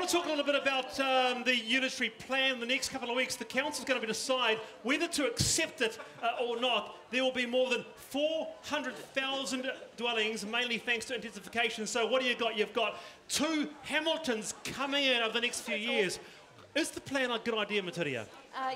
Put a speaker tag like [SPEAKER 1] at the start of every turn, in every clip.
[SPEAKER 1] want to talk a little bit about the Unitary Plan. The next couple of weeks, the Council's going to decide whether to accept it or not. There will be more than 400,000 dwellings, mainly thanks to intensification. So what do you got? You've got 2 Hamiltons coming in over the next few years. Is the plan a good idea, Matiria?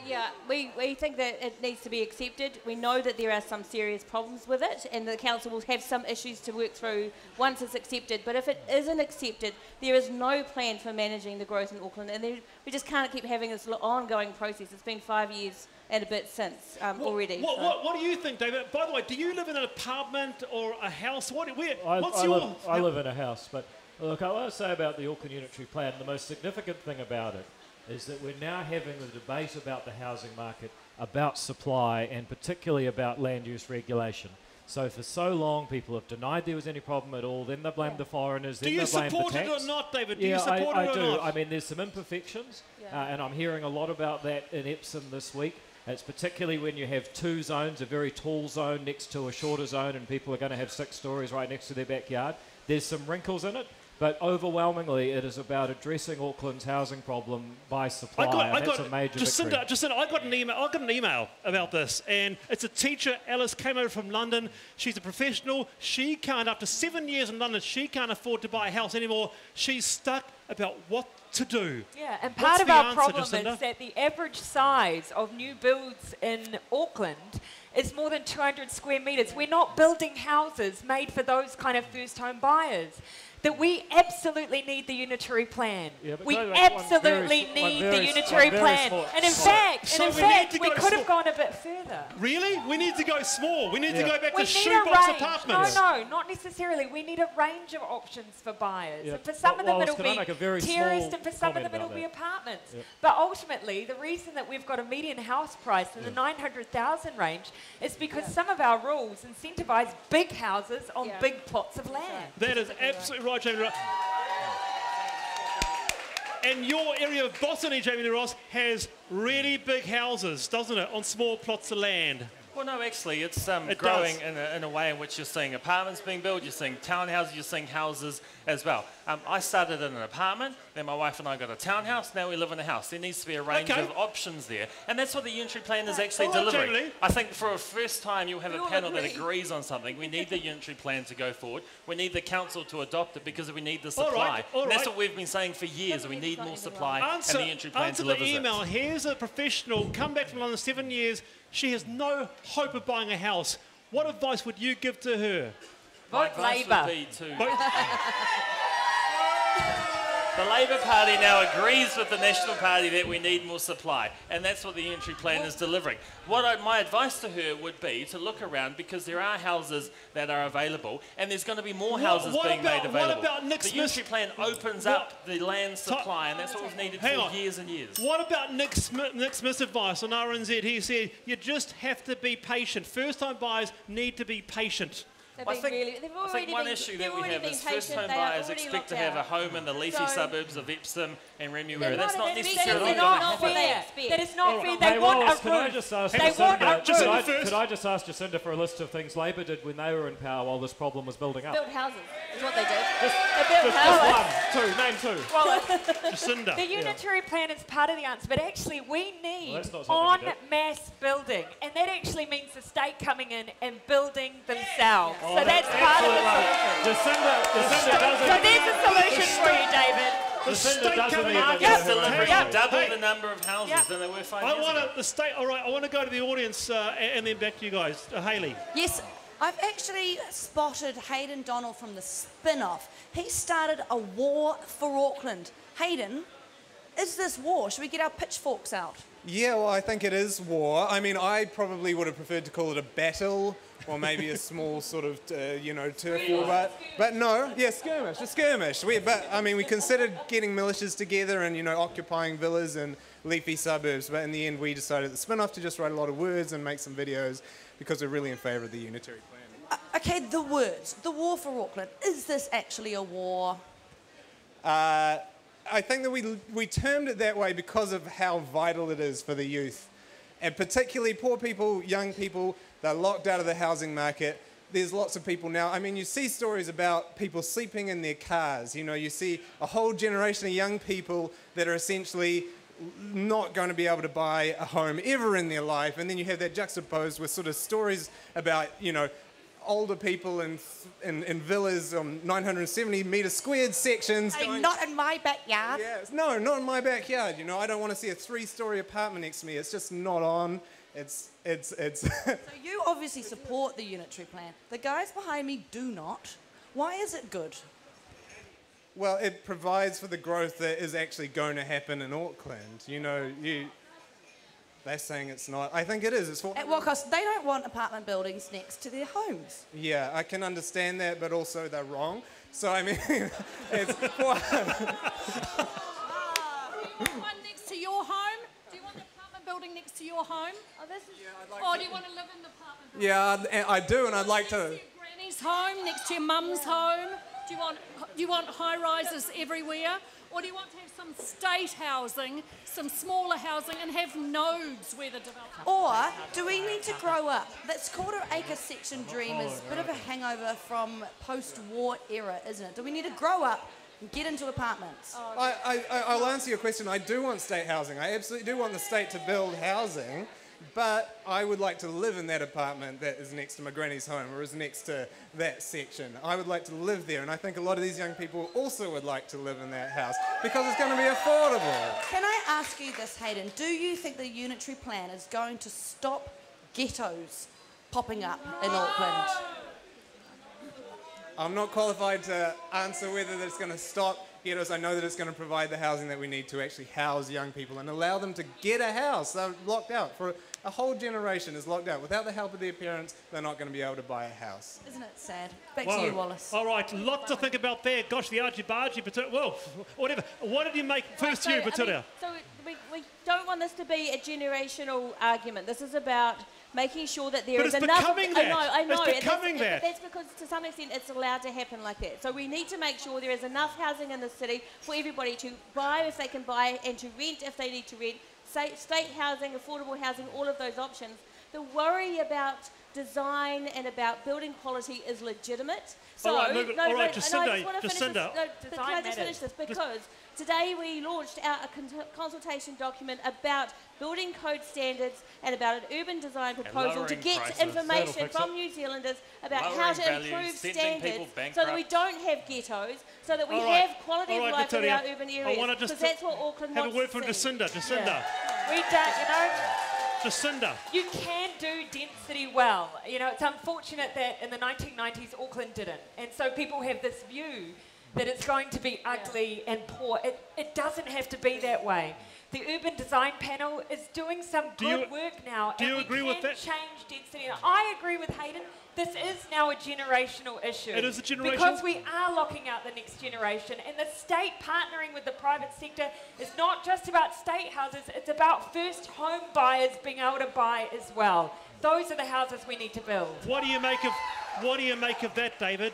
[SPEAKER 2] Yeah, we think that it needs to be accepted. We know that there are some serious problems with it, and the council will have some issues to work through once it's accepted. But if it isn't accepted, there is no plan for managing the growth in Auckland, and we just can't keep having this ongoing process. It's been 5 years and a bit since already.
[SPEAKER 1] What do you think, David? By the way, do you live in an apartment or a house?
[SPEAKER 3] I live in a house, but look, I want to say about the Auckland Unitary Plan, the most significant thing about it is that we're now having the debate about the housing market, about supply, and particularly about land use regulation. So for so long, people have denied there was any problem at all, then they blame the foreigners, then they blame the tax.
[SPEAKER 1] Do you support it or not, David? Do
[SPEAKER 3] you
[SPEAKER 1] support it or not?
[SPEAKER 3] I do. I mean, there's some imperfections, and I'm hearing a lot about that in Epsom this week. It's particularly when you have 2 zones, a very tall zone next to a shorter zone, and people are going to have 6 stories right next to their backyard. There's some wrinkles in it. But overwhelmingly, it is about addressing Auckland's housing problem by supply, and that's a major victory.
[SPEAKER 1] Jacinda, I got an email about this, and it's a teacher. Alice came over from London. She's a professional. She can't, after 7 years in London, she can't afford to buy a house anymore. She's stuck about what to do.
[SPEAKER 4] Yeah, and part of our problem is that the average size of new builds in Auckland is more than 200 square metres. We're not building houses made for those kind of first-home buyers. That we absolutely need the Unitary Plan. Yeah, we absolutely need the Unitary Plan. And in fact, we could have gone a bit further.
[SPEAKER 1] Really? We need to go small. We need to go back to shoebox apartments.
[SPEAKER 4] No, not necessarily. We need a range of options for buyers. And for some of them it'll be terraced, and for some of them it'll be apartments. But ultimately, the reason that we've got a median house price in the 900,000 range is because some of our rules incentivise big houses on big plots of land.
[SPEAKER 1] That is absolutely right. Jamie Ross. And your area of Botany, Jamie Ross, has really big houses, doesn't it, on small plots of land?
[SPEAKER 5] Well, no, actually, it's growing in a way in which you're seeing apartments being built, you're seeing townhouses, you're seeing houses as well. I started in an apartment, then my wife and I got a townhouse, now we live in a house. There needs to be a range of options there. And that's what the Unitary Plan is actually delivering. I think for a first time you'll have a panel that agrees on something. We need the Unitary Plan to go forward. We need the council to adopt it because we need the supply. And that's what we've been saying for years. We need more supply, and the Unitary Plan delivers it.
[SPEAKER 1] Answer the email. Here's a professional, come back from London 7 years. She has no hope of buying a house. What advice would you give to her?
[SPEAKER 4] Vote Labour.
[SPEAKER 5] The Labour Party now agrees with the National Party that we need more supply, and that's what the Unitary Plan is delivering. My advice to her would be to look around, because there are houses that are available, and there's going to be more houses being made available. The Unitary Plan opens up the land supply, and that's what we've needed for years and years.
[SPEAKER 1] What about Nick Smith's advice on RNZ? He said, you just have to be patient. First-time buyers need to be patient.
[SPEAKER 5] I think one issue that we have is first-home buyers expect to have a home in the leafy suburbs of Epsom and Remuera. That's not necessarily
[SPEAKER 4] fair. That is not fair. They want a roof.
[SPEAKER 3] Could I just ask Jacinda for a list of things Labor did when they were in power while this problem was building up?
[SPEAKER 2] Build houses is what they did.
[SPEAKER 3] They built houses. Name 2.
[SPEAKER 4] Well,
[SPEAKER 1] Jacinda.
[SPEAKER 4] The Unitary Plan is part of the answer, but actually we need en masse building, and that actually means the state coming in and building themselves. So that's part of the solution.
[SPEAKER 3] Jacinda doesn't.
[SPEAKER 4] So there's a solution for you, David.
[SPEAKER 3] Jacinda doesn't
[SPEAKER 5] even double the number of houses than there were 5 years ago.
[SPEAKER 1] All right, I want to go to the audience and then back to you guys. Hayley.
[SPEAKER 6] Yes, I've actually spotted Hayden Donald from the spin-off. He started a war for Auckland. Hayden, is this war? Should we get our pitchforks out?
[SPEAKER 7] Yeah, well, I think it is war. I mean, I probably would have preferred to call it a battle, or maybe a small sort of, turf war. But no, yeah, a skirmish. But, I mean, we considered getting militias together and, occupying villas and leafy suburbs. But in the end, we decided at the spin-off to just write a lot of words and make some videos because we're really in favour of the Unitary Plan.
[SPEAKER 6] Okay, the words. The war for Auckland. Is this actually a war?
[SPEAKER 7] I think that we termed it that way because of how vital it is for the youth. And particularly poor people, young people, they're locked out of the housing market. there's lots of people now. I mean, you see stories about people sleeping in their cars. You know, you see a whole generation of young people that are essentially not going to be able to buy a home ever in their life. And then you have that juxtaposed with sort of stories about, you know, older people in villas on 970 metre squared sections.
[SPEAKER 6] Not in my backyard.
[SPEAKER 7] Yes, no, not in my backyard. You know, I don't want to see a 3-story apartment next to me. It's just not on. It's.
[SPEAKER 6] So you obviously support the Unitary Plan. The guys behind me do not. Why is it good?
[SPEAKER 7] Well, it provides for the growth that is actually going to happen in Auckland. You know, they're saying it's not. I think it is. It's
[SPEAKER 6] At what cost? They don't want apartment buildings next to their homes.
[SPEAKER 7] Yeah, I can understand that, but also they're wrong. So, I mean, it's...
[SPEAKER 8] Do you want one next to your home? Do you want an apartment building next to your home?
[SPEAKER 2] Oh, this is...
[SPEAKER 8] Or do you want to live in the apartment building?
[SPEAKER 7] Yeah, I do, and I'd like to...
[SPEAKER 8] Next to your granny's home, next to your mum's home? Do you want high rises everywhere? Or do you want to have some state housing, some smaller housing, and have nodes where the development...
[SPEAKER 6] Or do we need to grow up? That's called an acre section dream is a bit of a hangover from post-war era, isn't it? Do we need to grow up and get into apartments?
[SPEAKER 7] I'll answer your question. I do want state housing. I absolutely do want the state to build housing, but I would like to live in that apartment that is next to my granny's home or is next to that section. I would like to live there, and I think a lot of these young people also would like to live in that house because it's going to be affordable.
[SPEAKER 6] Can I ask you this, Hayden? Do you think the Unitary Plan is going to stop ghettos popping up in Auckland?
[SPEAKER 7] I'm not qualified to answer whether that's going to stop ghettos. I know that it's going to provide the housing that we need to actually house young people and allow them to get a house. They're locked out. For a whole generation is locked out. Without the help of their parents, they're not going to be able to buy a house.
[SPEAKER 6] Isn't it sad? Back to you, Wallace.
[SPEAKER 1] All right, lot to think about there. Gosh, the argy-bargy, well, whatever. What did you make first, you, Baturia?
[SPEAKER 2] So we don't want this to be a generational argument. This is about making sure that there is enough...
[SPEAKER 1] But it's becoming that.
[SPEAKER 2] I know.
[SPEAKER 1] It's becoming that.
[SPEAKER 2] That's because, to some extent, it's allowed to happen like that. So we need to make sure there is enough housing in the city for everybody to buy if they can buy and to rent if they need to rent. State housing, affordable housing, all of those options. The worry about design and about building quality is legitimate. So,
[SPEAKER 1] all right, Jacinda.
[SPEAKER 2] Can I just finish this? Because today we launched a consultation document about building code standards and about an urban design proposal to get information from New Zealanders about how to improve standards so that we don't have ghettos, so that we have quality of life in our urban areas. Because that's what Auckland wants
[SPEAKER 1] have a word from
[SPEAKER 2] to see.
[SPEAKER 1] Jacinda.
[SPEAKER 4] Yeah. We don't, you know...
[SPEAKER 1] Jacinda.
[SPEAKER 4] You can do density well. You know, it's unfortunate that in the 1990s Auckland didn't. And so people have this view that it's going to be ugly and poor. It doesn't have to be that way. The Urban Design Panel is doing some good work now.
[SPEAKER 1] Do you agree with that?
[SPEAKER 4] Change density. I agree with Hayden. This is now a generational issue.
[SPEAKER 1] It is a generational...
[SPEAKER 4] Because we are locking out the next generation, and the state partnering with the private sector is not just about state houses, it's about first home buyers being able to buy as well. Those are the houses we need to build.
[SPEAKER 1] What do you make of that, David?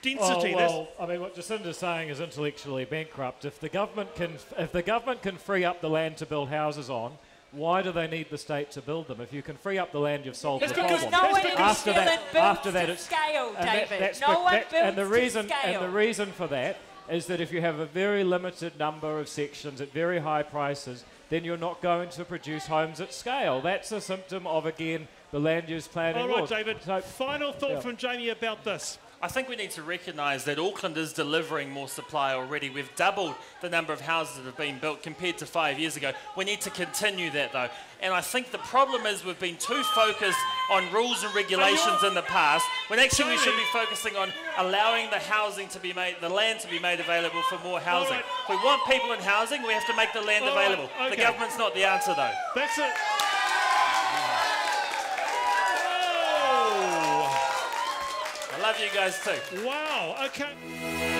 [SPEAKER 1] Density.
[SPEAKER 3] Well, I mean, what Jacinda's saying is intellectually bankrupt. If the government can free up the land to build houses on, why do they need the state to build them? If you can free up the land, you've solved the problem.
[SPEAKER 4] Because no one in New Zealand builds to scale, David. No one builds to scale.
[SPEAKER 3] And the reason for that is that if you have a very limited number of sections at very high prices, then you're not going to produce homes at scale. That's a symptom of, again, the land use planning laws.
[SPEAKER 1] All right, David. So, final thought from Jamie about this.
[SPEAKER 5] I think we need to recognise that Auckland is delivering more supply already. We've doubled the number of houses that have been built compared to 5 years ago. We need to continue that, though. And I think the problem is we've been too focused on rules and regulations in the past, when actually we should be focusing on allowing the housing to be made, the land to be made available for more housing.
[SPEAKER 1] Right.
[SPEAKER 5] If we want people in housing, we have to make the land available.
[SPEAKER 1] Okay.
[SPEAKER 5] The government's not the answer, though.
[SPEAKER 1] That's it.
[SPEAKER 5] I love you guys too.
[SPEAKER 1] Wow, okay.